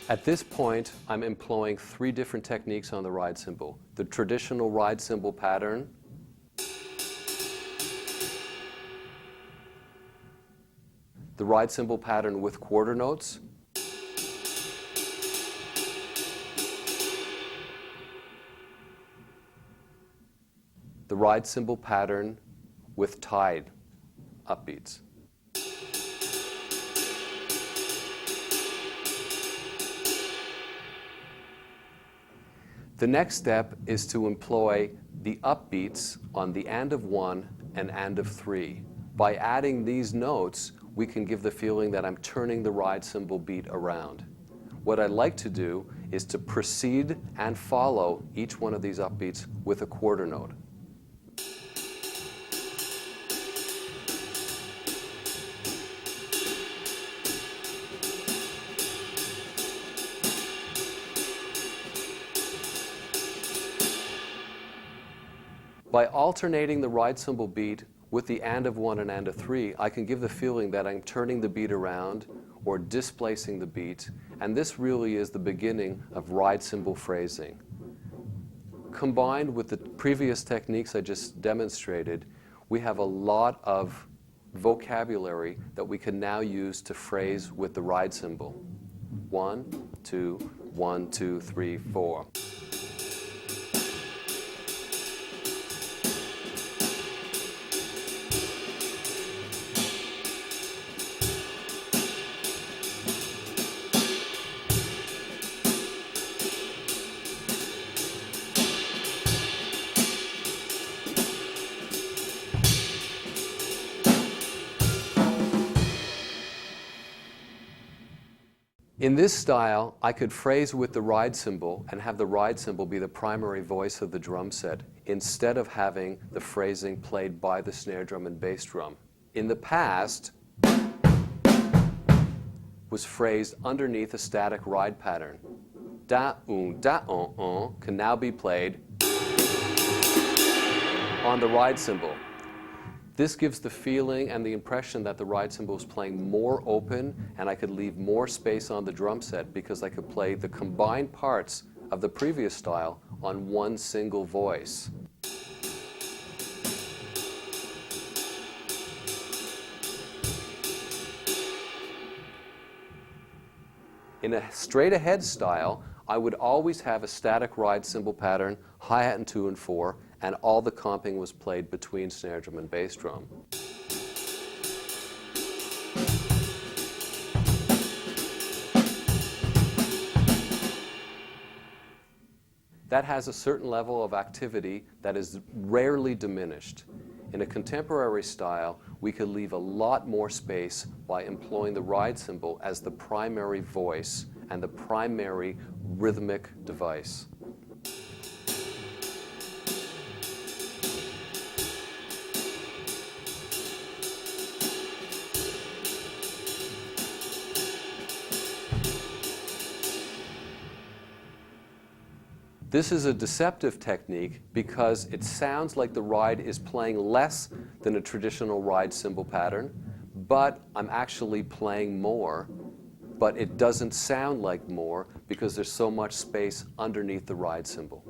At this point, I'm employing three different techniques on the ride cymbal. The traditional ride cymbal pattern, the ride cymbal pattern with quarter notes, the ride cymbal pattern with tied upbeats. The next step is to employ the upbeats on the and of one and of three. By adding these notes, we can give the feeling that I'm turning the ride cymbal beat around. What I like to do is to precede and follow each one of these upbeats with a quarter note. By alternating the ride cymbal beat with the and of one and of three, I can give the feeling that I'm turning the beat around or displacing the beat, and this really is the beginning of ride cymbal phrasing. Combined with the previous techniques I just demonstrated, we have a lot of vocabulary that we can now use to phrase with the ride cymbal. 1, 2, 1, 2, 3, 4. In this style, I could phrase with the ride cymbal and have the ride cymbal be the primary voice of the drum set, instead of having the phrasing played by the snare drum and bass drum. In the past, was phrased underneath a static ride pattern. Da-un can now be played on the ride cymbal. This gives the feeling and the impression that the ride cymbal is playing more open, and I could leave more space on the drum set because I could play the combined parts of the previous style on one single voice. In a straight ahead style, I would always have a static ride cymbal pattern, hi-hat and 2 and 4, and all the comping was played between snare drum and bass drum. That has a certain level of activity that is rarely diminished. In a contemporary style, we could leave a lot more space by employing the ride cymbal as the primary voice and the primary rhythmic device. This is a deceptive technique because it sounds like the ride is playing less than a traditional ride cymbal pattern, but I'm actually playing more, but it doesn't sound like more because there's so much space underneath the ride cymbal.